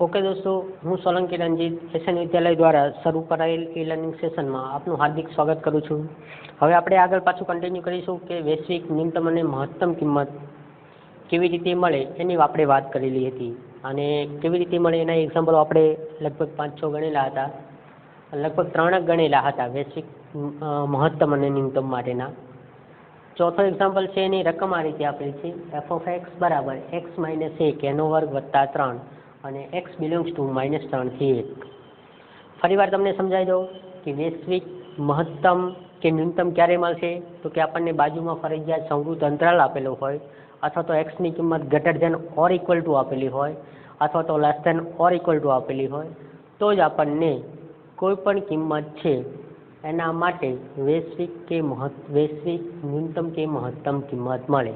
Okay दोस्तों, हूँ Solanki Ranjit SN विद्यालय द्वारा શરૂ કરાયેલ ઈ લર્નિંગ સેશનમાં આપનું હાર્દિક સ્વાગત કરું છું। હવે આપણે આગળ પાછું કન્ટિન્યુ કરીશું કે વૈશ્વિક ન્યૂનતમ અને મહત્તમ કિંમત કેવી રીતે મળે એની આપણે વાત કરેલી હતી અને કેવી રીતે મળે એના એક્ઝામ્પલો આપણે લગભગ 5-6 ગણેલા હતા, લગભગ 3 ગણેલા હતા વૈશ્વિક મહત્તમ અને ન્યૂનતમ માટેના। ચોથો એક્ઝામ્પલ છે એની રકમ આ રીતે આપેલી છે f(x) બરાબર x - 1 એનો વર્ગ વત્તા 3 અને x બિલોંગ્સ ટુ -3 થી 1। ફરીવાર તમને સમજાવી દઉં કે વૈશ્વિક મહત્તમ કે ન્યૂનતમ ક્યારે મળશે તો કે આપણને બાજુમાં ફરજિયાત સંવૃત અંતરાલ આપેલો હોય અથવા તો x ની કિંમત greater than or equal to આપેલી હોય અથવા તો less than or equal to આપેલી હોય તો જ આપણને કોઈ પણ કિંમત છે એના માટે વૈશ્વિક ન્યૂનતમ કે મહત્તમ કિંમત મળે,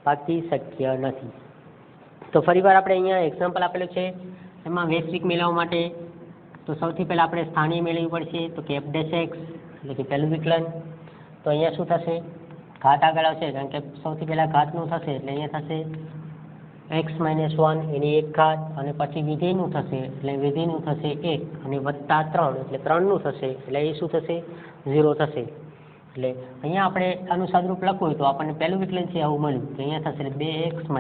બાકી શક્ય નથી। તો ફરીવાર આપણે અહીંયા એક્ઝામ્પલ આપેલું છે એમાં વૈશ્વિક મેળવવા માટે તો સૌથી પહેલાં આપણે સ્થાનિય મેળવવી પડશે તો કે f' એટલે કે પહેલું વિકલન। તો અહીંયા શું થશે, ઘાત આગળ આવશે કારણ કે સૌથી પહેલાં ઘાતનું થશે એટલે અહીંયા થશે x - 1 એની 1 ઘાત અને પછી વિધેયનું થશે એટલે વિધેયનું થશે 1 અને વત્તા 3 એટલે 3નું થશે એટલે એ શું થશે 0 થશે। એટલે અહીંયા આપણે આનું સાદુરૂપ લખવું હોય તો આપણને પહેલું વિકલન છે આવું મળ્યું તો અહીંયા થશે 2x -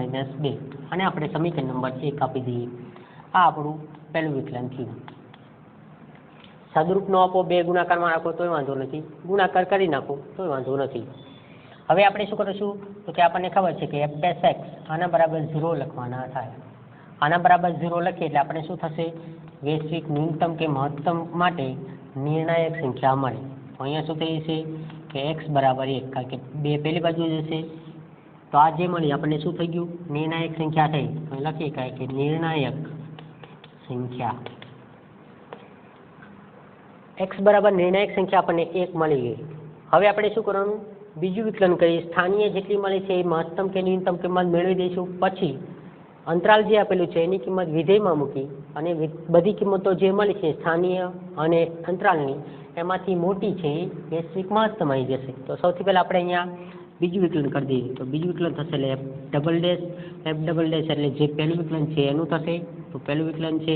2 અને આપણે સમીકરણ નંબર 1 આપી દઈએ। આ આપણું પહેલું વિકલન થયું। સાદુરૂપ ન આપો, 2 ગુણાકારમાં રાખો તોય વાંધો નથી, ગુણાકાર કરી નાખો તોય વાંધો નથી। હવે આપણે શું કરીશું તો કે આપણને ખબર છે કે f' આના બરાબર 0 લખવાના થાય। આના બરાબર 0 લખીએ એટલે આપણે શું થશે, વૈશ્વિક ન્યૂનતમ કે મહત્તમ માટે નિર્ણાયક સંખ્યા મળે। તો અહીંયા શું થઈ જશે કે x બરાબર 1 કારણ કે 2 પહેલી બાજુ જશે તો આ જે મળી આપણને શું થઈ ગયું, નિર્ણાયક સંખ્યા થઈ। તો લખી શકાય કે નિર્ણાયક સંખ્યા x બરાબર નિર્ણાયક સંખ્યા આપણને 1 મળી ગઈ। હવે આપણે શું કરવાનું, બીજું વિકલન કરી સ્થાનીય જેટલી મળી છે એ મહત્તમ કે ન્યૂનતમ કિંમત મેળવી દઈશું। પછી અંતરાલ જે આપેલું છે એની કિંમત વિધેયમાં મૂકી અને બધી કિંમતો જે મળી છે સ્થાનીય અને અંતરાલની એમાંથી મોટી છે એ વૈશ્વિક મહત્તમ આવી જશે। તો સૌથી પહેલાં આપણે અહીંયા બીજું વિકલન કરી દઈએ તો બીજું વિકલન થશે એટલે f" એટલે જે પહેલું વિકલન છે એનું થશે તો પહેલું વિકલન છે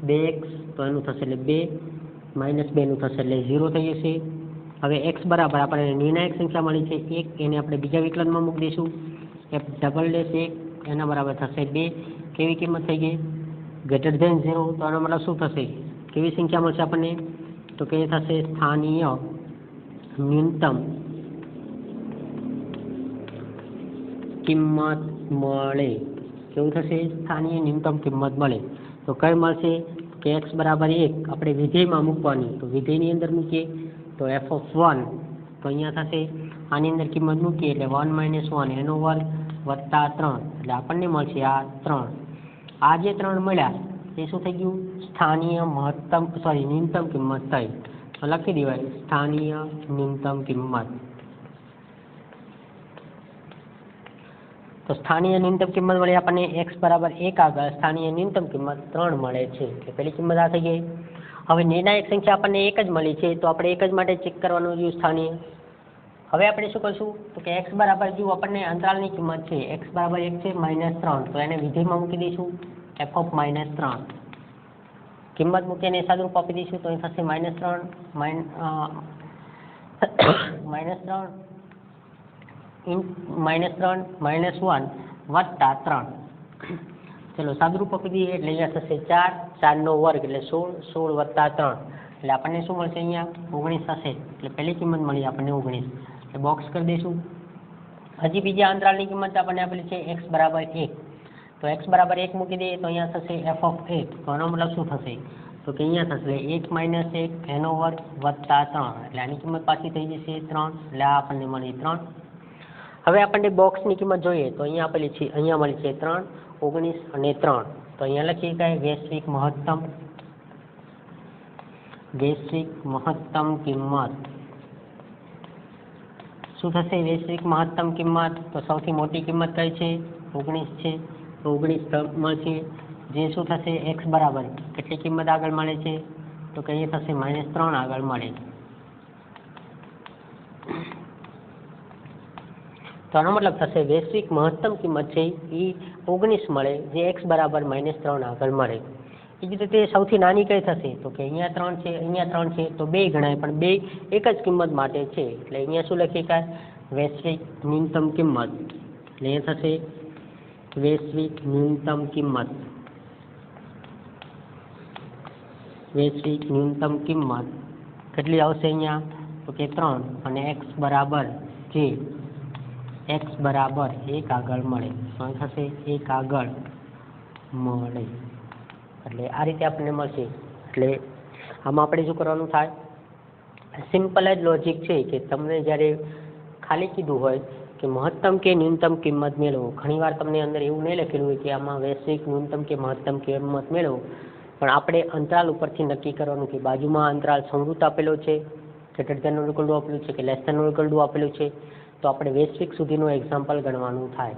2x તો એનું થશે એટલે 2 - 2 નું થશે એટલે 0 થઈ જશે। હવે x બરાબર આપણને નિર્ણાયક સંખ્યા મળી છે 1 એને આપણે બીજા વિકલનમાં મૂકી દઈશું f" એના બરાબર થશે 2 કેવી કિંમત થઈ ગઈ ગ્રેટર ધેન 0 તો આનો મતલબ શું થશે, કેવી સંખ્યા મળશે આપણને તો કે થશે સ્થાનીય ન્યૂનતમ કિંમત મળે। કેવું થશે, સ્થાનીય ન્યૂનતમ કિંમત મળે। તો કઈ મળશે કે x બરાબર 1 આપણે વિધેયમાં મૂકવાની તો વિધેયની અંદર મૂકીએ તો f(1) તો અહીંયા થશે આની અંદર કિંમત મૂકીએ એટલે 1 - 1 એનો વર્ગ વત્તા 3 એટલે આપણને મળશે આ 3। આ જે 3 મળ્યા એ શું થઈ ગયું, સ્થાનીય ન્યૂનતમ કિંમત થઈ। તો લખી દેવાય સ્થાનીય ન્યૂનતમ કિંમત। તો સ્થાનીય ન્યૂનતમ કિંમત મળી આપણને x બરાબર 1 આગળ સ્થાનીય ન્યૂનતમ કિંમત 3 મળે છે એટલે પહેલી કિંમત આ થઈ ગઈ। હવે નિર્ણાયક સંખ્યા આપણને 1 જ મળી છે તો આપણે 1 જ માટે ચેક કરવાનું રહ્યું સ્થાનીય। હવે આપણે શું કરશું તો કે x બરાબર જો આપણને અંતરાલની કિંમત છે x બરાબર 1 છે -3 તો એને વિધેયમાં મૂકી દઈશું f(-3) કિંમત મૂકીને સાદુરૂપ આપી દઈશું તો અહીં થશે -3 -1 વત્તા 3। ચલો સાદુરૂપ આપી દઈએ એટલે અહીંયા થશે 4 નો વર્ગ એટલે 16 વત્તા 3 એટલે આપણને શું મળશે, અહીંયા 19 થશે એટલે પહેલી કિંમત મળી આપણને 19 એટલે બોક્સ કરી દઈશું। હજી બીજા અંતરાલની કિંમત આપણને આપેલી છે x બરાબર 1 તો x બરાબર 1 મૂકી દઈએ તો અહીંયા થશે f(8) તો આનો મતલબ શું થશે તો કે અહીંયા થશે 1 - 1 એનો વર્ગ વત્તા 3 એટલે આની કિંમત પાછી થઈ જશે 3 એટલે આ આપણને મળી 3। હવે આપણને બોક્સની કિંમત જોઈએ તો અહીંયા આપેલી છે, અહીંયા મળી છે 3, 19 અને 3 તો અહીંયા લખી શકાય વૈશ્વિક મહત્તમ કિંમત શું થશે, વૈશ્વિક મહત્તમ કિંમત તો સૌથી મોટી કિંમત કઈ છે 19 છે તો 19 મળશે જે શું થશે x બરાબર કેટલી કિંમત આગળ મળે છે તો કે અહીંયા થશે -3 આગળ મળે। તો આનો મતલબ થશે વૈશ્વિક મહત્તમ કિંમત છે એ 19 મળે જે x બરાબર -3 આગળ મળે। એ જ રીતે સૌથી નાની કઈ થશે તો કે અહીંયા 3 છે, અહીંયા 3 છે, તો 2 ગણાય, પણ 2 એક જ કિંમત માટે છે, એટલે અહીંયા શું લખી શકાય? વૈશ્વિક ન્યૂનતમ કિંમત. એટલે એ થશે વૈશ્વિક ન્યૂનતમ કિંમત. વૈશ્વિક ન્યૂનતમ કિંમત કેટલી આવશે અહીંયા? તો કે 3, અને x બરાબર જે x બરાબર 1 આગળ મળે. શું થશે? 1 આગળ મળે. એટલે આ રીતે આપણને મળશે. એટલે આમાં આપણે શું કરવાનું થાય? સિમ્પલ જ લોજિક છે કે તમને જ્યારે ખાલી કીધું હોય કે મહત્તમ કે ન્યૂનતમ કિંમત મેળવો, ઘણીવાર તમને અંદર એવું નહીં લખેલું હોય કે આમાં વૈશ્વિક ન્યૂનતમ કે મહત્તમ કિંમત મેળવો, પણ આપણે અંતરાલ ઉપરથી નક્કી કરવાનું કે બાજુમાં અંતરાલ સંવૃત આપેલો છે, greater than or equal to આપેલું છે કે less than or equal to આપેલું છે, તો આપણે વૈશ્વિક સુધીનું એક્ઝામ્પલ ગણવાનું થાય.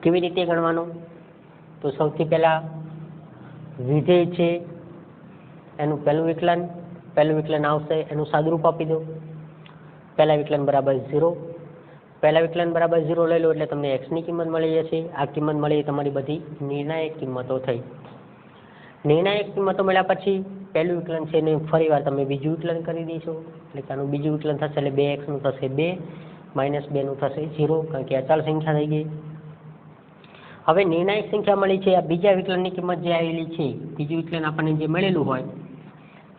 કેવી રીતે ગણવાનું? તો સૌથી પહેલાં વિધેય છે એનું પહેલું વિકલન આવશે, એનું સાદુરૂપ આપી દો. પહેલા વિકલન બરાબર 0. પહેલા વિકલન બરાબર 0 લઈ લો એટલે તમને એક્સની કિંમત મળી જશે. આ કિંમત મળી એ તમારી બધી નિર્ણાયક કિંમતો થઈ. નિર્ણાયક કિંમતો મળ્યા પછી પહેલું વિકલન છે એને ફરીવાર તમે બીજું વિકલન કરી દઈશો, એટલે કે આનું બીજું વિકલન થશે એટલે 2x નું થશે 2 -2 નું થશે 0, કારણ કે અચળ સંખ્યા થઈ ગઈ. હવે નિર્ણાયક સંખ્યા મળી છે, આ બીજા વિકલનની કિંમત જે આવેલી છે, બીજું વિકલન આપણને જે મળેલું હોય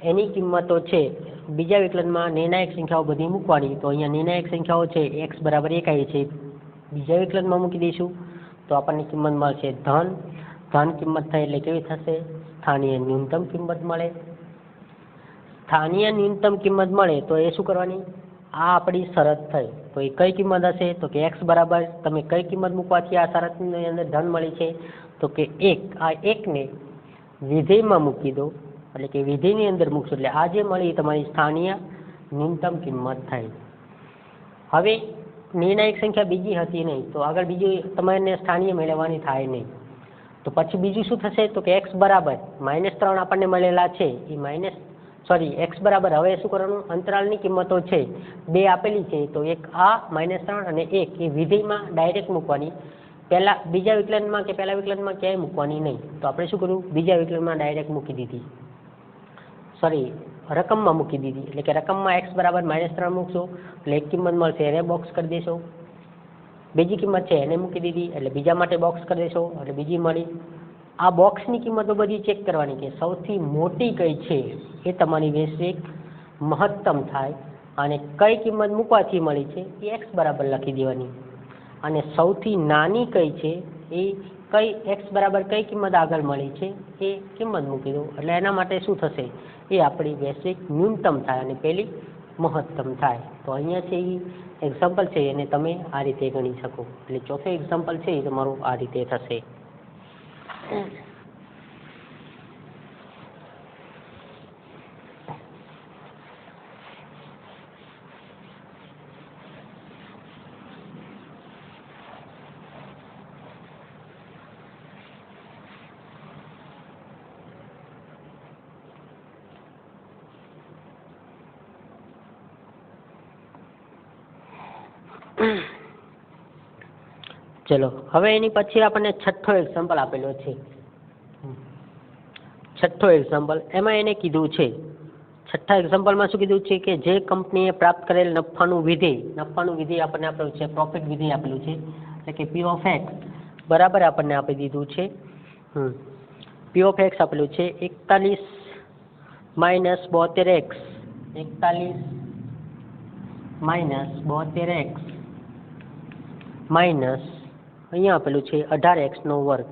એની કિંમતો છે બીજા વિકલનમાં નિર્ણાયક સંખ્યાઓ બધી મૂકવાની. તો અહીંયા નિર્ણાયક સંખ્યાઓ છે x બરાબર 1 આવી છે, બીજા વિકલનમાં મૂકી દઈશું તો આપણને કિંમત મળશે ધન કિંમત થાય એટલે કેવી થશે? સ્થાનીય ન્યૂનતમ કિંમત મળે. સ્થાનીય ન્યૂનતમ કિંમત મળે તો એ શું કરવાની? આ આપણી શરત થઈ. તો એ કઈ કિંમત હશે? તો કે x બરાબર તમે કઈ કિંમત મૂકવાથી આ શરતની અંદર ધન મળી છે? તો કે 1. આ 1 ને વિધેયમાં મૂકી દો, એટલે કે વિધેયની અંદર મૂકશો એટલે આ જે મળી તમારી સ્થાનીય ન્યૂનતમ કિંમત થઈ. હવે નિર્ણાયક સંખ્યા બીજી હતી નહીં, તો આગળ બીજી તમારે સ્થાનીય મેળવવાની થાય નહીં. તો પછી બીજું શું થશે? તો કે x બરાબર -3 આપણને મળેલા છે, એ x બરાબર હવે શું કરવાનું? અંતરાલની કિંમતો છે 2 આપેલી છે, તો એક આ -3 અને 1 એ વિધેયમાં ડાયરેક્ટ મૂકવાની. બીજા વિકલનમાં કે પહેલા વિકલનમાં ક્યાંય મૂકવાની નહીં. તો આપણે શું કર્યું? બીજા વિકલનમાં ડાયરેક્ટ મૂકી દીધી, રકમમાં મૂકી દીધી. એટલે કે રકમમાં x બરાબર -3 મૂકશો એટલે એક કિંમત મળશે, એને બોક્સ કરી દેશો. બીજી કિંમત છે એને મૂકી દીધી એટલે બીજા માટે બોક્સ કરી દેશો એટલે બીજી મળી. આ બોક્સની કિંમતો બધી ચેક કરવાની કે સૌથી મોટી કઈ છે એ તમારી વૈશ્વિક મહત્તમ થાય, અને કઈ કિંમત મૂકવાથી મળી છે એ x બરાબર લખી દેવાની, અને સૌથી નાની કઈ છે એ કઈ x બરાબર કઈ કિંમત આગળ મળી છે એ કિંમત મૂકી દો. એટલે એના માટે શું થશે? એ આપણી વૈશ્વિક ન્યૂનતમ થાય અને પેલી મહત્તમ થાય. તો અહીંયા છે એ એક્ઝામ્પલ છે એને તમે આ રીતે ગણી શકો. એટલે ચોથો એક્ઝામ્પલ છે એ તમારું આ રીતે થશે. ચલો હવે એની પછી આપણને છઠ્ઠો એક્ઝામ્પલ આપેલો છે. છઠ્ઠો એક્ઝામ્પલ એમાં એને કીધું છે, છઠ્ઠા એક્ઝામ્પલમાં શું કીધું છે કે જે કંપનીએ પ્રાપ્ત કરેલ નફાનું વિધેય આપણને આપેલું છે, પ્રોફિટ વિધેય આપેલું છે, એટલે કે p of x બરાબર આપણને આપી દીધું છે. p of x આપેલું છે 41 - 72x, 41 - 72x માઇનસ અહીંયા આપેલું છે 18x નો વર્ગ.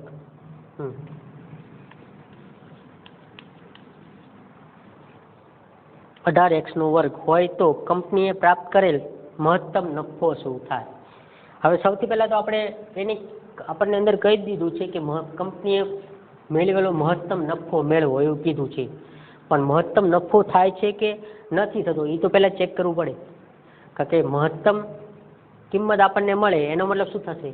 18x નો વર્ગ હોય તો કંપનીએ પ્રાપ્ત કરેલ મહત્તમ નફો શું થાય? હવે સૌથી પહેલા તો આપણને અંદર કહી દીધું છે કે કંપનીએ મેળવેલો મહત્તમ નફો મેળવો એવું કીધું છે, પણ મહત્તમ નફો થાય છે કે નથી થતો એ તો પહેલા ચેક કરવું પડે. કારણ કે મહત્તમ કિંમત આપણને મળે એનો મતલબ શું થશે?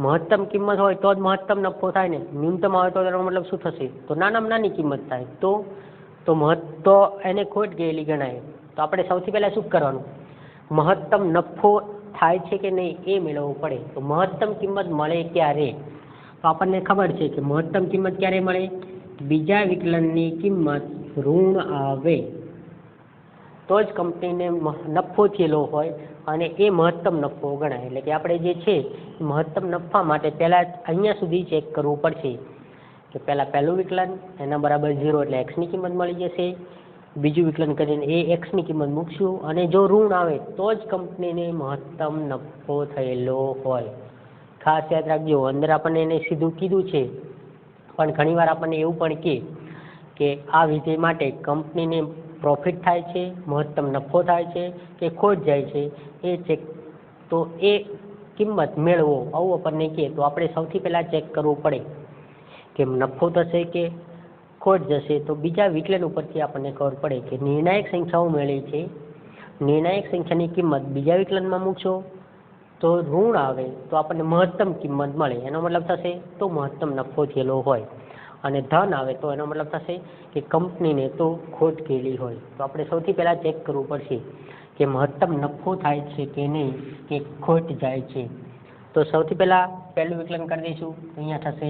મહત્તમ કિંમત હોય તો જ મહત્તમ નફો થાય ને, ન્યૂનતમ આવે તો એનો મતલબ શું થશે? તો નાનામાં નાની કિંમત થાય તો એને ખોટ ગયેલી ગણાય. તો આપણે સૌથી પહેલા શું કરવાનું? મહત્તમ નફો થાય છે કે નહીં એ મેળવવું પડે. તો મહત્તમ કિંમત મળે ક્યારે? તો આપણને ખબર છે કે મહત્તમ કિંમત ક્યારે મળે? બીજા વિકલનની કિંમત ઋણ આવે તો જ કંપનીને નફો થયેલો હોય અને એ મહત્તમ નફો ગણાય. એટલે કે આપણે જે છે મહત્તમ નફા માટે પહેલાં અહીંયા સુધી ચેક કરવું પડશે કે પહેલું વિકલન એના બરાબર 0 એટલે એક્સની કિંમત મળી જશે. બીજું વિકલન કરીને એ એક્સની કિંમત મૂકશું અને જો ઋણ આવે તો જ કંપનીને મહત્તમ નફો થયેલો હોય. ખાસ યાદ રાખજો, અંદર આપણને એને સીધું કીધું છે પણ ઘણીવાર આપણને એવું પણ કે આ વિધેય માટે કંપનીને પ્રોફિટ થાય છે, મહત્તમ નફો થાય છે કે ખોટ જાય છે એ ચેક, તો એ કિંમત મેળવો આવું આપણને કહે તો આપણે સૌથી પહેલાં ચેક કરવું પડે કે નફો થશે કે ખોટ જશે. તો બીજા વિકલન ઉપરથી આપણને ખબર પડે કે નિર્ણાયક સંખ્યાઓ મેળવી છે, નિર્ણાયક સંખ્યાની કિંમત બીજા વિકલનમાં મૂકશો તો ઋણ આવે તો આપણને મહત્તમ કિંમત મળે. એનો મતલબ થશે તો મહત્તમ નફો થયેલો હોય, અને ધન આવે તો એનો મતલબ થશે કે કંપનીને તો ખોટ ગયેલી હોય. તો આપણે સૌથી પહેલાં ચેક કરવું પડશે કે મહત્તમ નફો થાય છે કે નહીં કે ખોટ જાય છે. તો સૌથી પહેલાં પહેલું વિકલન કરી દઈશું. અહીંયા થશે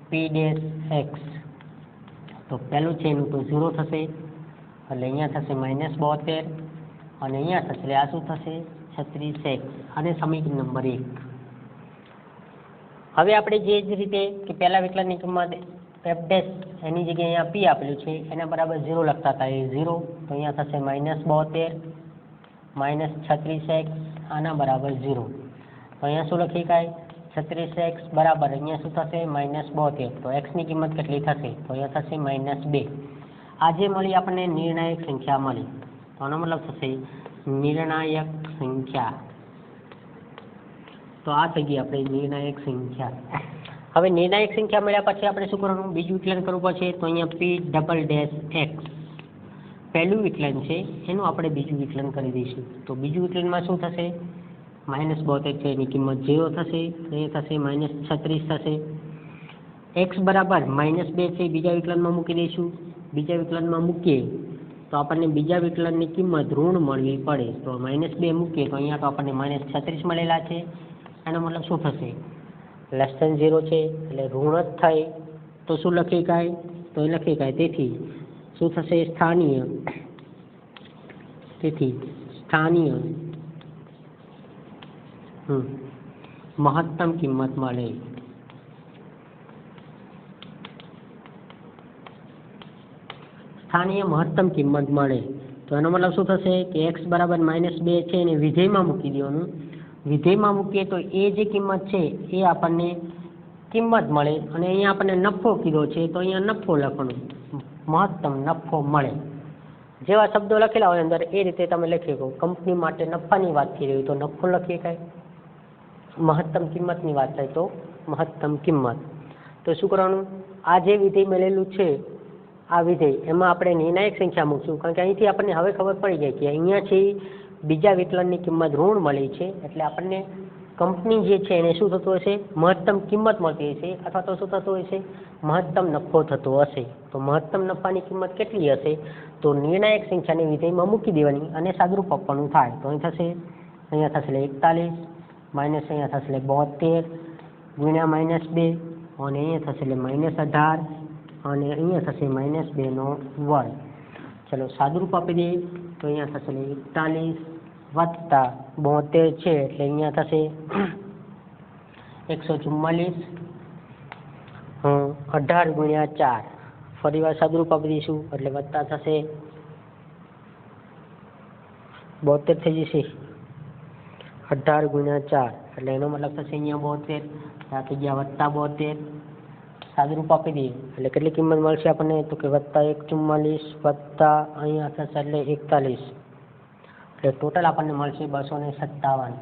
P-x, તો પહેલું છે એનું તો 0 થશે એટલે અહીંયા થશે -72 અને અહીંયા થશે એટલે આ શું થશે 36x અને સમીકરણ નંબર 1. હવે આપણે જે જ રીતે કે પહેલા વિકલનની કિંમત f' એની જગ્યાએ અહીંયા p આપેલું છે એના બરાબર 0 લખતા હતા એ 0, તો અહીંયા થશે -72 -36x આના બરાબર 0. તો અહીંયા શું લખી શકાય 36x બરાબર અહીંયા શું થશે -72, તો x ની કિંમત કેટલી થશે તો અહીંયા થશે -2. આ જે મળી આપણને નિર્ણાયક સંખ્યા મળી, તો આનો મતલબ થશે નિર્ણાયક સંખ્યા. તો આ થઈ ગઈ આપણે નિર્ણાયક સંખ્યા. હવે નિર્ણાયક સંખ્યા મળ્યા પછી આપણે શું કરવાનું, બીજું વિકલન કરવું પડશે. તો અહીંયા P'(x) પહેલું વિકલન છે એનું આપણે બીજું વિકલન કરી દઈશું. તો બીજું વિકલનમાં શું થશે -72 છે એની કિંમત 0 થશે, એ થશે -36 થશે. x બરાબર -2 છે બીજા વિકલનમાં મૂકી દઈશું. બીજા વિકલનમાં મૂકીએ તો આપણને બીજા વિકલનની કિંમત ઋણ મળવી પડે. તો -2 મૂકીએ તો અહીંયા તો આપણને -36 મળેલા છે. એનો મતલબ શું થશે <0 છે એટલે ઋણ જ થાય તો શું લખી શકાય તો એ લખી શકાય. તેથી શું થશે સ્થાનીય, તેથી સ્થાનીય મહત્તમ કિંમત મળે. સ્થાનીય મહત્તમ કિંમત મળે તો એનો મતલબ શું થશે કે x બરાબર -2 છે એને વિધેયમાં મૂકી દેવાનું. વિધેયમાં મૂકીએ તો એ જે કિંમત છે એ આપણને કિંમત મળે અને અહીંયા આપણને નફો કીધો છે તો અહીંયા નફો લખવાનું, મહત્તમ નફો મળે. જેવા શબ્દો લખેલા હોય અંદર એ રીતે તમે લખી શકો. કંપની માટે નફાની વાત થઈ રહી તો નફો લખીએ કાંઈ, મહત્તમ કિંમતની વાત થાય તો મહત્તમ કિંમત. તો શું કરવાનું, આ જે વિધેય મળેલું છે આ વિધેય એમાં આપણે નિર્ણાયક સંખ્યા મૂકશું, કારણ કે અહીંથી આપણને હવે ખબર પડી જાય કે અહીંયા છે બીજા વિકલનની કિંમત ઋણ મળી છે એટલે આપણને કંપની જે છે એને શું થતું હશે મહત્તમ કિંમત મળતી હશે અથવા તો શું થતું હશે મહત્તમ નફો થતો હશે. તો મહત્તમ નફાની કિંમત કેટલી હશે તો નિર્ણાયક સંખ્યાને વિધેયમાં મૂકી દેવાની અને સાદુરૂપ આપવાનું થાય. તો અહીં થશે અહીંયા થશે 41 માઇનસ અહીંયા થશે 72 ગુણ્યા -2 અને અહીંયા થશે -18 અને અહીંયા થશે -2 નો વર્ગ. ચલો સાદુરૂપ આપી દઈએ તો અહીંયા થશે 41 વત્તા 72 છે એટલે અહીંયા થશે 144 18 ગુણ્યા 4. ફરી વાર સાદુરૂપ આપી દઈશું એટલે વત્તા થશે 72 થઈ જશે 18 ગુણ્યા 4 એટલે એનો મતલબ થશે અહીંયા 72 આ થઈ ગયા વત્તા 72. સાદુરૂપ આપી દઈએ એટલે કેટલી કિંમત મળશે આપણને તો કે વત્તા 144 વત્તા અહીંયા થશે એટલે 41 એટલે ટોટલ આપણને મળશે 257.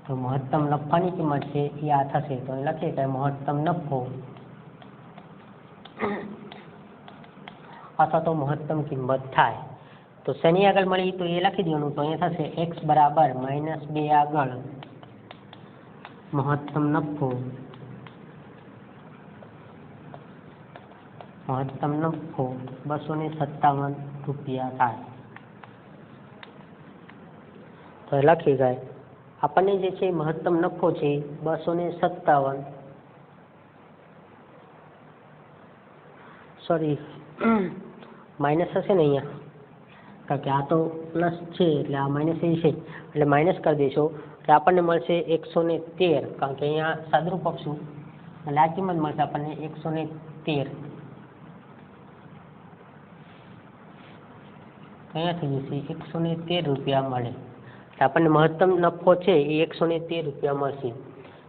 તો મહત્તમ નફાની કિંમત છે એ આ થશે. તો એ લખીએ કે મહત્તમ નફો અથવા તો મહત્તમ કિંમત થાય. તો શેની આગળ મળી તો એ લખી દેવાનું. તો અહીંયા થશે x બરાબર -2 આગળ મહત્તમ નફો, મહત્તમ નફો 257 રૂપિયા થાય. તો લખી જાય આપણને જે છે મહત્તમ નફો છે 257 સોરી માઇનસ હશે ને અહીંયા, કારણ કે આ તો પ્લસ છે એટલે આ માઇનસ એ છે એટલે માઇનસ કરી દઈશું એટલે આપણને મળશે 113, કારણ કે અહીંયા સાદુરૂપ આપશું એટલે આ કિંમત મળશે આપણને 113. અહીંયા થઈ જશે 113 રૂપિયા મળે. એટલે આપણને મહત્તમ નફો છે એ 113 રૂપિયા મળશે.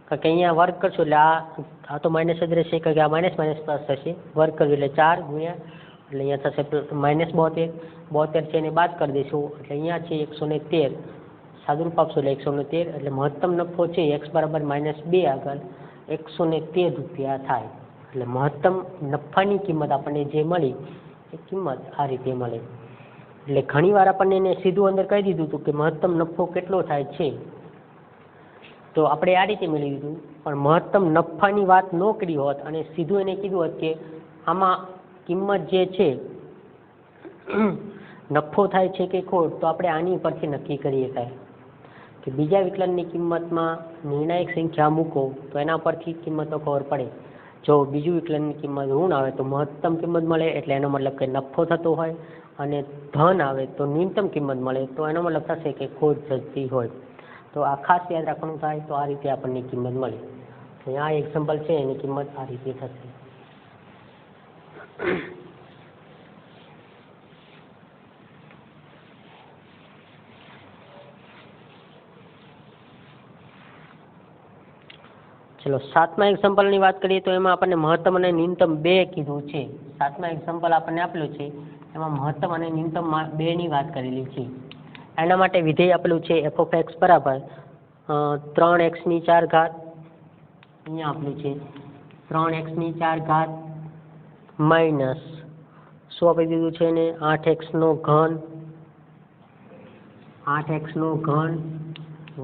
કારણ કે અહીંયા વર્ક કરશું એટલે આ તો માઇનસ જ રહેશે, કારણ કે આ માઇનસ માઇનસ પ્લસ થશે. વર્ક કરવું એટલે 4 ગુણ્યા એટલે અહીંયા થશે -72 છે એને બાદ કરી દઈશું એટલે અહીંયા છે 113, સાદુરૂપ આપશું એટલે 113 એટલે મહત્તમ નફો છે x બરાબર -2 આગળ 113 રૂપિયા થાય. એટલે મહત્તમ નફાની કિંમત આપણને જે મળી એ કિંમત આ રીતે મળે. એટલે ઘણીવાર આપણને એને સીધું અંદર કહી દીધું હતું કે મહત્તમ નફો કેટલો થાય છે, તો આપણે આ રીતે મેળવી દીધું. પણ મહત્તમ નફાની વાત ન કરી હોત અને સીધું એને કીધું હોત કે આમાં કિંમત જે છે નફો થાય છે કે ખોટ, તો આપણે આની પરથી નક્કી કરી શકાય કે બીજા વિકલનની કિંમતમાં નિર્ણાયક સંખ્યા મૂકો તો એના પરથી કિંમતો ખબર પડે. જો બીજું વિકલનની કિંમત ઋણ આવે તો મહત્તમ કિંમત મળે એટલે એનો મતલબ કે નફો થતો હોય, અને ધન આવે તો ન્યૂનતમ કિંમત મળે તો એનો મતલબ થશે કે ખોટ જતી હોય. તો આ ખાસ યાદ રાખવાનું થાય. તો આ રીતે આપણને કિંમત મળે. આ એક્ઝામ્પલ છે એની કિંમત આ રીતે થશે. ચલો 7મા એક્ઝામ્પલની વાત કરીએ તો એમાં આપણને મહત્તમ અને ન્યૂનતમ 2 કીધું છે. 7મા એક્ઝામ્પલ આપણને આપેલું છે એમાં મહત્તમ અને ન્યૂનતમ 2 ની વાત કરેલી છે. એના માટે વિધેય આપેલું છે f(x) બરાબર 3x⁴ અહીંયા આપેલું છે 3x⁴ માઇનસ શું આપી દીધું છે એને 8x³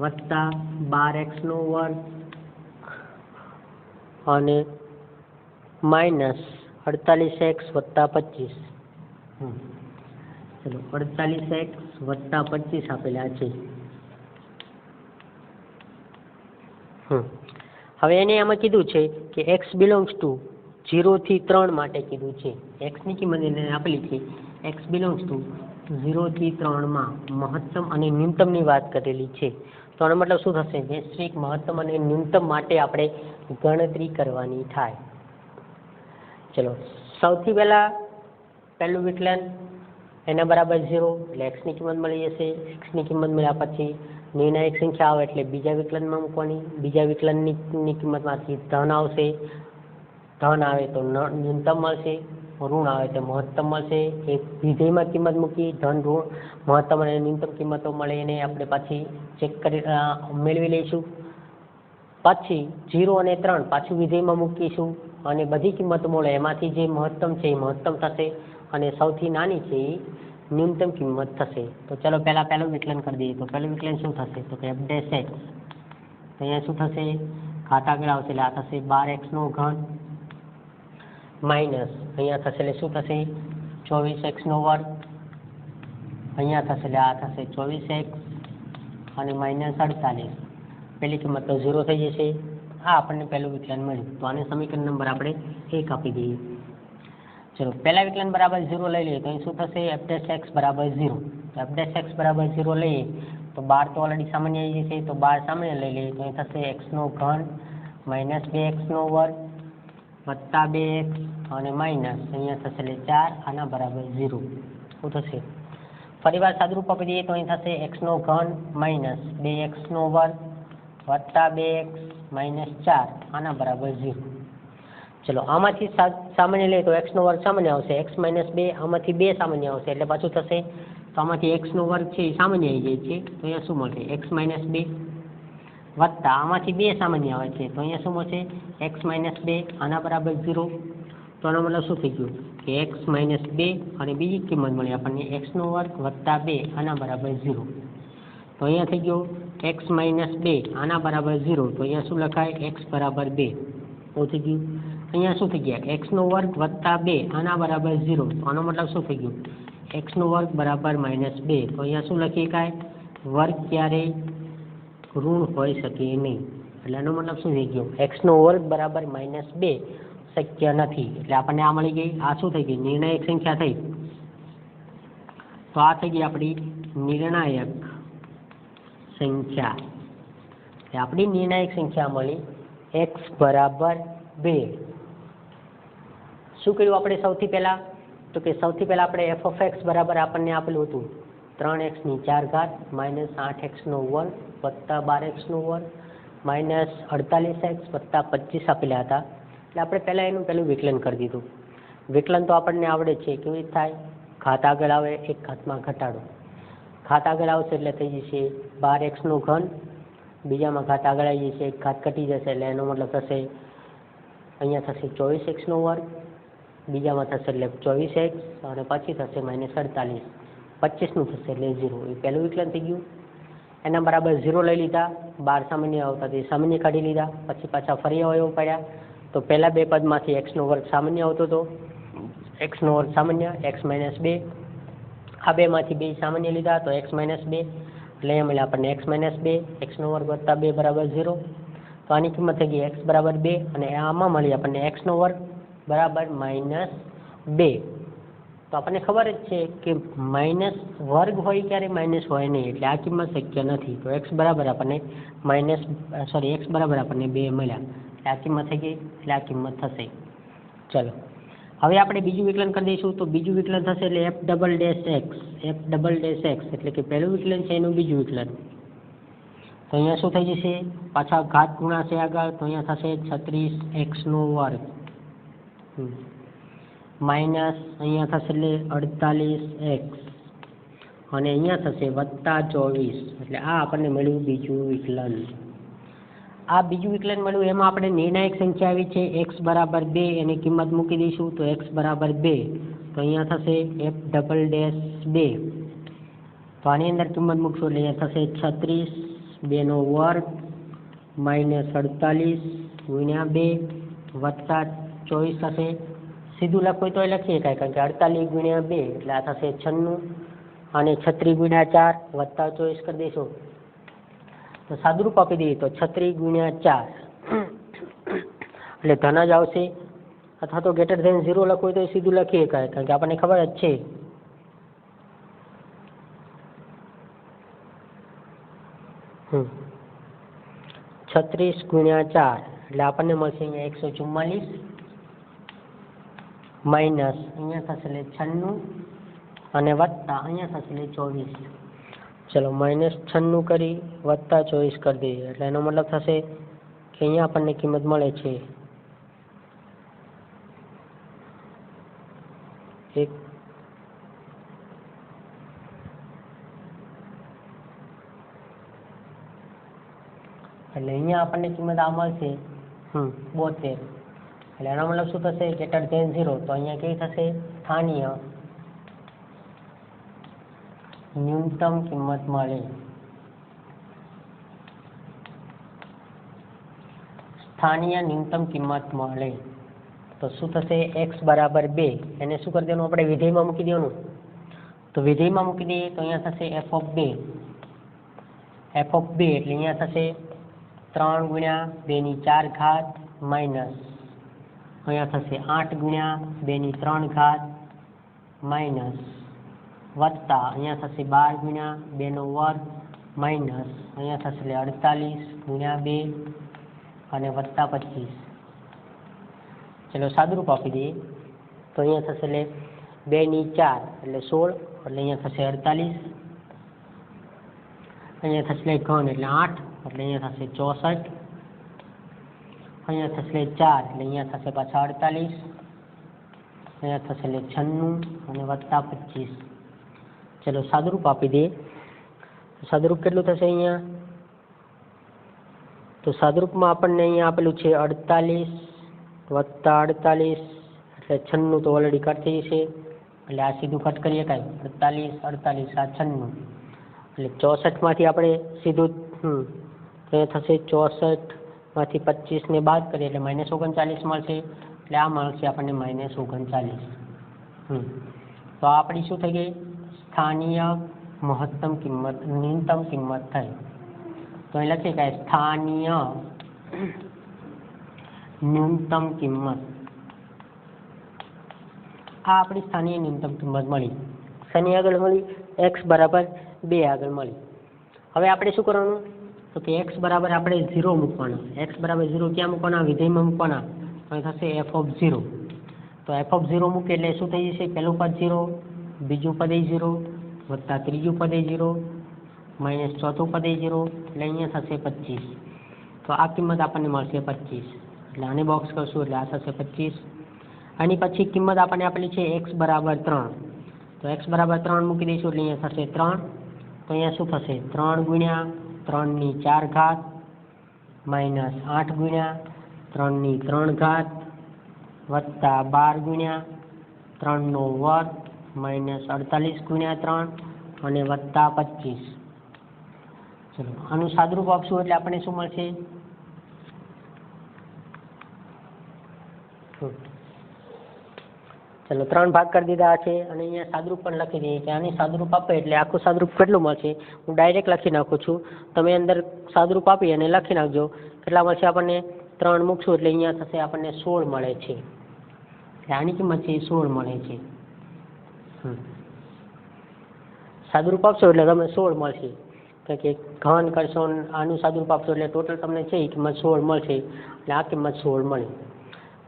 વત્તા 12x² અને માઇનસ 48x વત્તા 25. ચલો 48x વત્તા 25 આપેલા છે. હવે એને આમાં કીધું છે કે x બિલોંગ્સ ટુ 0 થી 3 માટે કીધું છે. x ની કિંમત એને આપેલી છે x બિલોંગ્સ ટુ 0 થી 3 માં મહત્તમ અને ન્યૂનતમની વાત કરેલી છે. તો આનો મતલબ શું થશે? વૈશ્વિક મહત્તમ અને ન્યૂનતમ માટે આપણે ગણતરી કરવાની થાય. ચલો સૌથી પહેલું વિકલન એના બરાબર 0 એટલે x ની કિંમત મળી જશે. x ની કિંમત મળ્યા પછી નિર્ણાયક સંખ્યા આવે એટલે બીજા વિકલનમાં મૂકવાની. બીજા વિકલનની કિંમતમાંથી ધન આવશે. ધન આવે તો ન્યૂનતમ મળશે, ઋણ આવે તો મહત્તમ મળશે. એક વિધેયમાં કિંમત મૂકી ધન ઋણ મહત્તમ અને ન્યૂનતમ કિંમતો મળે એને આપણે પાછી ચેક કરી મેળવી લઈશું. પછી 0 અને 3 પાછું વિધેયમાં મૂકીશું અને બધી કિંમતો મળે એમાંથી જે મહત્તમ છે એ મહત્તમ થશે અને સૌથી નાની છે એ ન્યૂનતમ કિંમત થશે. તો ચલો પહેલું વિકલન કરી દઈએ. તો પહેલું વિકલન શું થશે? તો કે f'(x) તો અહીંયા શું થશે? ઘાત આગળ આવશે એટલે આ થશે 12x³ માઇનસ અહીંયા થશે એટલે શું થશે? 24x². અહીંયા થશે એટલે આ થશે 24x અને માઇનસ 48. પહેલી કિંમત તો 0 થઈ જશે. આ આપણને પહેલું વિકલન મળ્યું. તો આને સમીકરણ નંબર આપણે 1 આપી દઈએ. ચલો પહેલા વિકલન બરાબર 0 લઈ લઈએ તો અહીં શું થશે? f'(x) બરાબર 0. તો f'(x) બરાબર 0 લઈએ તો 12 તો ઓલરેડી સામાન્ય આવી જશે. તો 12 સામાન્ય લઈ લઈએ તો અહીં થશે x³ માઇનસ 2x² વત્તા 2x અને માઇનસ અહીંયા થશે એટલે 4 આના બરાબર 0. શું થશે? ફરીવાર સાદુરૂપ આપી દઈએ તો અહીં થશે x³ માઇનસ 2x² વત્તા 2x માઇનસ 4 આના બરાબર 0. ચલો આમાંથી સામાન્ય લઈએ તો x² સામાન્ય આવશે, x માઇનસ 2 આમાંથી 2 સામાન્ય આવશે એટલે પાછું થશે. તો આમાંથી x² છે એ સામાન્ય આવી જાય છે તો અહીંયા શું મળશે? x માઇનસ 2 વત્તા આમાંથી 2 સામાન્ય આવે છે તો અહીંયા શું મળશે? x માઇનસ 2 આના બરાબર 0. તો આનો મતલબ શું થઈ ગયું કે x માઇનસ 2 અને બીજી કિંમત મળી આપણને x² વત્તા 2 આના બરાબર 0. તો અહીંયા થઈ ગયો x માઇનસ 2 આના બરાબર 0. તો અહીંયા શું લખાય? x બરાબર 2. તો થઈ ગયું. અહીંયા શું થઈ ગયા? x² વત્તા 2 આના બરાબર 0. તો આનો મતલબ શું થઈ ગયું? x² બરાબર -2. તો અહીંયા શું લખી શકાય? વર્ગ ક્યારેય ઋણ હોઈ શકે નહીં. એટલે આનો મતલબ શું થઈ ગયો? x² બરાબર -2 શક્ય નથી. એટલે આપણને આ મળી ગઈ. આ શું થઈ ગઈ? નિર્ણાયક સંખ્યા થઈ. તો આ થઈ ગઈ આપણી નિર્ણાયક સંખ્યા. એટલે આપણી નિર્ણાયક સંખ્યા મળી x બરાબર 2. શું કર્યું આપણે સૌથી પહેલા? તો કે સૌથી પહેલા આપણે f(x) બરાબર આપણને આપેલું હતું 3x ની 4 ઘાત માઇનસ 8x નો વર્ગ વત્તા 12x નો વર્ગ માઇનસ 48x વત્તા 25 આપેલા હતા. એટલે આપણે પહેલા એનું પહેલું વિકલન કરી દીધું. વિકલન તો આપણને આવડે છે. કેવી રીતે થાય? ઘાત આગળ આવે, એક ઘાતમાં ઘટાડો. ઘાત આગળ આવશે એટલે થઈ જશે 12x નો ઘન, બીજામાં ઘાત આગળ આવી જશે, એક ઘાત ઘટી જશે એટલે એનો મતલબ થશે અહીંયા થશે 24x નો વર્ગ, બીજામાં થશે એટલે 24x અને પછી થશે માઇનસ 48, 25 નું થશે એટલે 0. એ પહેલું વિકલન થઈ ગયું. એના બરાબર 0 લઈ લીધા, 12 સામાન્ય આવતા તે સામાન્ય કાઢી લીધા, પછી પાછા ફરી અવયવ પડ્યા. તો પહેલા બે પદમાંથી x નો વર્ગ સામાન્ય આવતો હતો, x નો વર્ગ સામાન્ય, x માઇનસ 2. આ બેમાંથી 2 સામાન્ય લીધા તો x માઇનસ 2 એટલે અહીંયા મળ્યા આપણને x માઇનસ 2, x નો વર્ગ વત્તા 2 બરાબર 0. તો આની કિંમત થઈ ગઈ x બરાબર 2 અને આમાં મળી આપણને x નો વર્ગ બરાબર માઇનસ 2. તો આપણને ખબર જ છે કે માઇનસ વર્ગ હોય ક્યારે માઇનસ હોય નહીં, એટલે આ કિંમત શક્ય નથી. તો x બરાબર આપણને x બરાબર આપણને 2 મળ્યા. એટલે આ કિંમત થઈ ગઈ, એટલે આ કિંમત થશે. ચલો હવે આપણે બીજું વિકલન કરી દઈશું. તો બીજું વિકલન થશે એટલે f ડબલ ડેશ x એટલે કે પહેલું વિકલન છે એનું બીજું વિકલન. તો અહીંયા શું થઈ જશે? પાછા ઘાત ગુણાશે આગળ, તો અહીંયા થશે 36x નો વર્ગ માઇનસ અહીંયા થશે એટલે 48x અને અહીંયા થશે વત્તા 24. એટલે આ આપણને મળ્યું બીજું વિકલન. આ બીજું વિકલન મળ્યું એમાં આપણે નિર્ણાયક સંખ્યા આવી છે x બરાબર 2, એની કિંમત મૂકી દઈશું. તો x બરાબર 2 તો અહીંયા થશે f ડબલ ડેશ 2. તો આની અંદર કિંમત મૂકશું એટલે અહીંયા થશે 36 2 નો વર્ગ માઇનસ 48 ગુણ્યા 2 વત્તા 24 થશે. સીધું લખવું તો એ લખીએ કાંઈ, કારણ કે 48 ગુણ્યા 2 એટલે આ થશે 96 અને 36 ગુણ્યા 4 વત્તા 24 કરી દઈશું. તો સાદુરૂપ આપી દઈએ તો 36 ગુણ્યા 4 એટલે ધન જ આવશે, અથવા તો ગ્રેટર ધેન 0 લખવું હોય તો સીધું લખીએ કાંઈ, કારણ કે આપણને ખબર જ છે. હમ 36 ગુણ્યા 4 એટલે આપણને મળશે અહીંયા 144 માઇનસ અહીંયા થશે એટલે 96 અને વત્તા અહીંયા થશે એટલે 24. ચલો માઇનસ 96 કરી વત્તા 24 કરી દઈએ એટલે એનો મતલબ થશે કે અહીંયા આપણને કિંમત મળે છે 1 એટલે અહીંયા આપણને કિંમત આ મળશે 72. એટલે એનો મતલબ શું થશે? Greater than 0. તો અહીંયા કેવી થશે? સ્થાનીય ન્યૂનતમ કિંમત મળે. સ્થાનીય ન્યૂનતમ કિંમત મળે. તો શું થશે? x બરાબર 2 એને શું કરી દેવાનું? આપણે વિધેયમાં મૂકી દેવાનું. તો વિધેયમાં મૂકી દઈએ તો અહીંયા થશે f ઓફ 2 એટલે અહીંયા થશે 3 ગુણ્યા 2 ની 4 ઘાત માઇનસ અહીંયા થશે 8 ગુણ્યા 2 ની 3 ઘાત માઇનસ વત્તા અહીંયા થશે 12 ગુણ્યા 2 નો વર્ગ માઇનસ અહીંયા થશે 48 ગુણ્યા 2 અને વત્તા 25. ચલો સાદુરૂપ આપી દઈએ તો અહીંયા થશે એટલે 2 ની 4 એટલે 16 એટલે અહીંયા થશે 48, અહીંયા થશે ઘન એટલે 8 એટલે અહીંયા થશે 64, અહીંયા થશે 4 એટલે અહીંયા થશે પાછા 48, અહીંયા થશે 96 અને વત્તા 25. ચલો સાદુરૂપ આપી દઈએ. સાદુરૂપ કેટલું થશે અહીંયા? તો સાદુરૂપમાં આપણને અહીંયા આપેલું છે 48 વત્તા 48 એટલે 96 તો ઓલરેડી કટ થઈ જશે એટલે આ સીધું કટ કરીએ કાંઈ 48 આ 96 એટલે 64 માંથી આપણે સીધું થશે 64 માંથી 25 ને બાદ કરીએ એટલે -39 મળશે. એટલે આ મળશે આપણને -39. તો આપણી શું થઈ ગઈ? સ્થાનીય મહત્તમ કિંમત ન્યૂનતમ કિંમત થઈ. તો અહીં લખીએ કે સ્થાનીય ન્યૂનતમ કિંમત આ આપણી સ્થાનીય ન્યૂનતમ કિંમત મળી. શેની આગળ મળી? x બરાબર 2 આગળ મળી. હવે આપણે શું કરવાનું? તો કે x બરાબર આપણે 0 મૂકવાના. x બરાબર 0 ક્યાં મૂકવાના? વિધેયમાં મૂકવાના. તો થશે f(0). તો f(0) મૂકે એટલે શું થઈ જશે? પહેલું પદ 0, બીજું પદ 0, વત્તા ત્રીજું પદ 0, માઇનસ ચોથું પદ 0, એટલે અહીંયા થશે 25. તો આ કિંમત આપણને મળશે 25. એટલે આને બોક્સ કરશું એટલે આ થશે 25. આની પછી કિંમત આપણને આપેલી છે x બરાબર 3. તો x બરાબર 3 મૂકી દઈશું એટલે અહીંયા થશે 3. તો અહીંયા શું થશે? 3 ગુણ્યા 3 ની 4 ઘાત માઇનસ 8 ગુણ્યા 3 ની 3 ઘાત વત્તા 12 ગુણ્યા 3 નો વર્ગ માઇનસ 48 ગુણ્યા 3 અને વત્તા 25. ચલો આનું સાદુરૂપ આપશું એટલે આપણને શું મળશે? ચલો 3 ભાગ કરી દીધા છે અને અહીંયા સાદુરૂપ પણ લખી દઈએ કે આની સાદુરૂપ આપે એટલે આખું સાદુરૂપ કેટલું મળશે? હું ડાયરેક્ટ લખી નાખું છું. તમે અંદર સાદુરૂપ આપી અને લખી નાખજો. કેટલા મળશે આપણને? 3 મૂકશું એટલે અહીંયા થશે આપણને 16 મળે છે. એટલે આની કિંમત છે 16 મળે છે. સાદુરૂપ આપશો એટલે તમે 16 મળશે. કારણ કે ઘન કરશો આનું સાદુરૂપ આપશો એટલે ટોટલ તમને છે એ કિંમત 16 મળશે. એટલે આ કિંમત 16 મળી.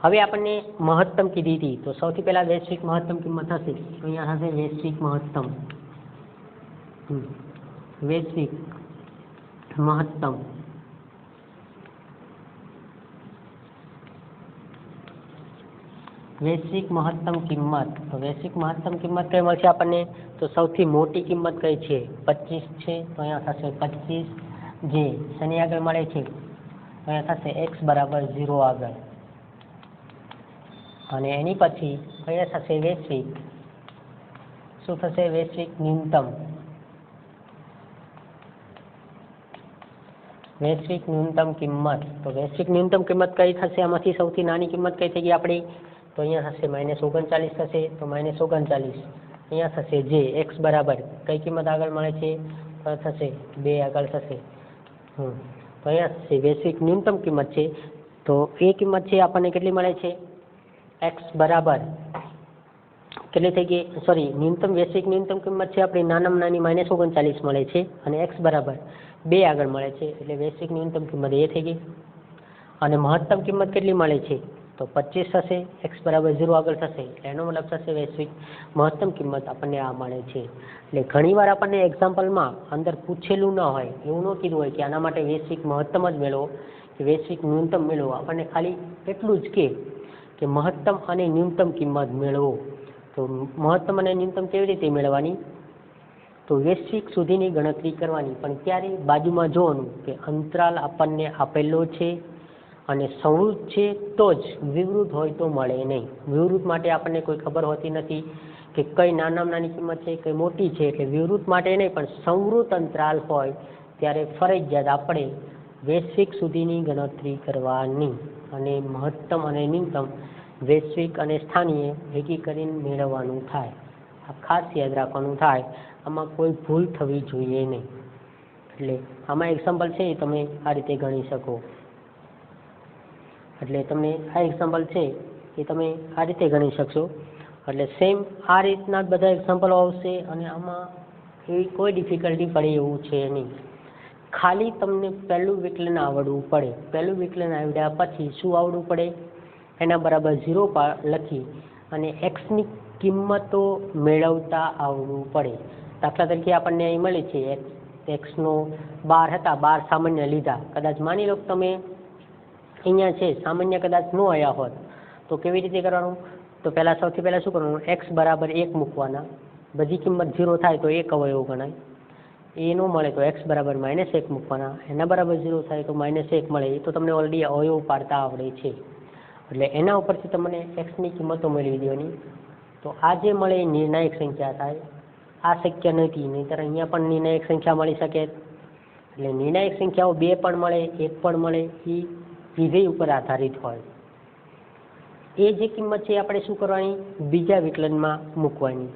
હવે આપણને મહત્તમ કીધી હતી તો સૌથી પહેલા વૈશ્વિક મહત્તમ કિંમત હશે. અહીંયા હશે વૈશ્વિક મહત્તમ. વૈશ્વિક મહત્તમ વૈશ્વિક મહત્તમ કિંમત. તો વૈશ્વિક મહત્તમ કિંમત કઈ મળશે આપણને? તો સૌથી મોટી કિંમત કઈ છે? 25 છે. તો અહીંયા થશે 25 જે શેની આગળ મળે છે? અહીંયા થશે x બરાબર 0 આગળ. અને એની પછી અહીંયા થશે વૈશ્વિક. શું થશે? વૈશ્વિક ન્યૂનતમ. વૈશ્વિક ન્યૂનતમ કિંમત. તો વૈશ્વિક ન્યૂનતમ કિંમત કઈ થશે? આમાંથી સૌથી નાની કિંમત કઈ થઈ ગઈ આપણી? તો અહીંયા થશે -39 થશે. તો -39 અહીંયા થશે જે x બરાબર કઈ કિંમત આગળ મળે છે? તો થશે 2 આગળ થશે. તો અહીંયા થશે વૈશ્વિક ન્યૂનતમ કિંમત છે. તો એ કિંમત છે આપણને કેટલી મળે છે? x બરાબર કેટલી થઈ ગઈ? સોરી, ન્યૂનતમ વૈશ્વિક ન્યૂનતમ કિંમત છે આપણી નાનામાં નાની -39 મળે છે અને x બરાબર 2 આગળ મળે છે. એટલે વૈશ્વિક ન્યૂનતમ કિંમત એ થઈ ગઈ. અને મહત્તમ કિંમત કેટલી મળે છે? તો 25 થશે. x બરાબર 0 આગળ થશે. એનો મતલબ થશે વૈશ્વિક મહત્તમ કિંમત આપણને આ મળે છે. એટલે ઘણીવાર આપણને એક્ઝામ્પલમાં અંદર પૂછેલું ન હોય, એવું ન કીધું હોય કે આના માટે વૈશ્વિક મહત્તમ જ મેળવો કે વૈશ્વિક ન્યૂનતમ મેળવો. આપણને ખાલી એટલું જ કે મહત્તમ અને ન્યૂનતમ કિંમત મેળવો. તો મહત્તમ અને ન્યૂનતમ કેવી રીતે મેળવવાની? તો વૈશ્વિક સુધીની ગણતરી કરવાની. પણ ત્યારે બાજુમાં જોવાનું કે અંતરાલ આપણને આપેલો છે અને સંવૃત છે તો જ, વિવૃત હોય તો મળે નહીં. વિવૃત માટે આપણને કોઈ ખબર હોતી નથી કે કઈ નાનામાં નાની કિંમત છે કઈ મોટી છે. એટલે વિવૃત માટે નહીં પણ સંવૃત અંતરાલ હોય ત્યારે ફરજિયાત આપણે વૈશ્વિક સુધીની ગણતરી કરવાની અને મહત્તમ અને ન્યૂનતમ વૈશ્વિક અને સ્થાનીય ભેગી કરીને મેળવવાનું થાય. આ ખાસ યાદ રાખવાનું થાય. આમાં કોઈ ભૂલ થવી જોઈએ નહીં. એટલે આમાં એક્ઝામ્પલ છે એ તમે આ રીતે ગણી શકો. એટલે તમને આ એક્ઝામ્પલ છે એ તમે આ રીતે ગણી શકશો. એટલે સેમ આ રીતના જ બધા એક્ઝામ્પલો આવશે અને આમાં એવી કોઈ ડિફિકલ્ટી પડે એવું છે નહીં. ખાલી તમને પહેલું વિકલન આવડવું પડે. પહેલું વિકલન આવડ્યા પછી શું આવડવું પડે? એના બરાબર 0 લખી અને એક્સની કિંમતો મેળવતા આવડવું પડે. દાખલા તરીકે આપણને અહીં મળે છે એક્સનો 12 હતા, 12 સામાન્ય લીધા. કદાચ માની લો કે તમે અહીંયા છે સામાન્ય કદાચ ન આવ્યા હોત તો કેવી રીતે કરવાનું? તો સૌથી પહેલાં શું કરવાનું? x બરાબર 1 મૂકવાના. બધી કિંમત 0 થાય તો 1 અવયવ ગણાય. એ ન મળે તો x બરાબર -1 મૂકવાના. એના બરાબર 0 થાય તો -1 મળે. એ તો તમને ઓલરેડી અવયવ પાડતા આવડે છે. એટલે એના ઉપરથી તમને એક્સની કિંમતો મેળવી દેવાની. તો આ જે મળે એ નિર્ણાયક સંખ્યા થાય. આ શક્ય નથી, નહીંતર અહીંયા પણ નિર્ણાયક સંખ્યા મળી શકે. એટલે નિર્ણાયક સંખ્યાઓ 2 પણ મળે, 1 પણ મળે. એ વિધેય ઉપર આધારિત હોય. એ જે કિંમત છે આપણે શું કરવાની? બીજા વિકલનમાં મૂકવાની.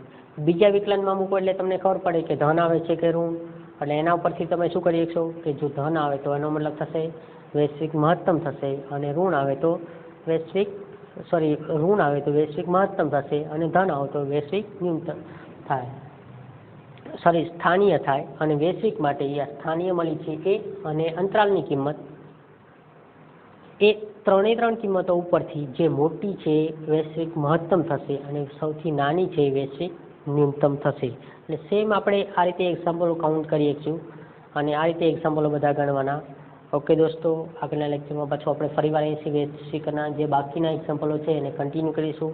બીજા વિકલનમાં મૂકો એટલે તમને ખબર પડે કે ધન આવે છે કે ઋણ. એટલે એના ઉપરથી તમે શું કરી શકશો કે જો ધન આવે તો એનો મતલબ થશે વૈશ્વિક મહત્તમ થશે અને ઋણ આવે તો વૈશ્વિક સોરી ઋણ આવે તો વૈશ્વિક મહત્તમ થશે અને ધન આવે તો વૈશ્વિક ન્યૂનતમ થાય, સોરી સ્થાનીય થાય. અને વૈશ્વિક માટે સ્થાનીય મળી છે એ, અને અંતરાલની કિંમત એ ત્રણે ત્રણ કિંમતો ઉપરથી જે મોટી છે વૈશ્વિક મહત્તમ થશે અને સૌથી નાની છે વૈશ્વિક ન્યૂનતમ થશે. એટલે સેમ આપણે આ રીતે એક્ઝામ્પલો કાઉન્ટ કરીએ છીએ અને આ રીતે એક્ઝામ્પલો બધા ગણવાના. ઓકે દોસ્તો, આગળના લેક્ચરમાં પાછું આપણે ફરીવાર વૈશ્વિકના જે બાકીના એક્ઝામ્પલો છે એને કન્ટિન્યુ કરીશું,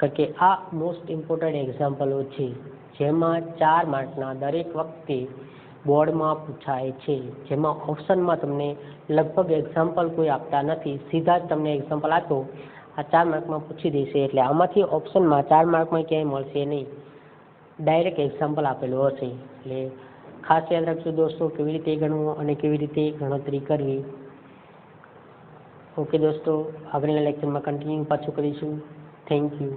કારણ કે આ મોસ્ટ ઇમ્પોર્ટન્ટ એક્ઝામ્પલો છે જેમાં 4 માર્કના દરેક વખતે બોર્ડમાં પૂછાય છે, જેમાં ઓપ્શનમાં તમને લગભગ એક્ઝામ્પલ કોઈ આપતા નથી, સીધા જ તમને એક્ઝામ્પલ આપો આ 4 માર્કમાં પૂછી દેશે. એટલે આમાંથી ઓપ્શનમાં 4 માર્કમાં ક્યાંય મળશે નહીં, ડાયરેક્ટ એક્ઝામ્પલ આપેલું હશે. એટલે ખાસ યાદ રાખજો દોસ્તો કેવી રીતે ગણવું અને કેવી રીતે ગણતરી કરવી. ઓકે દોસ્તો, આગળના લેક્ચરમાં કન્ટિન્યુ પાછું કરીશું. Thank you.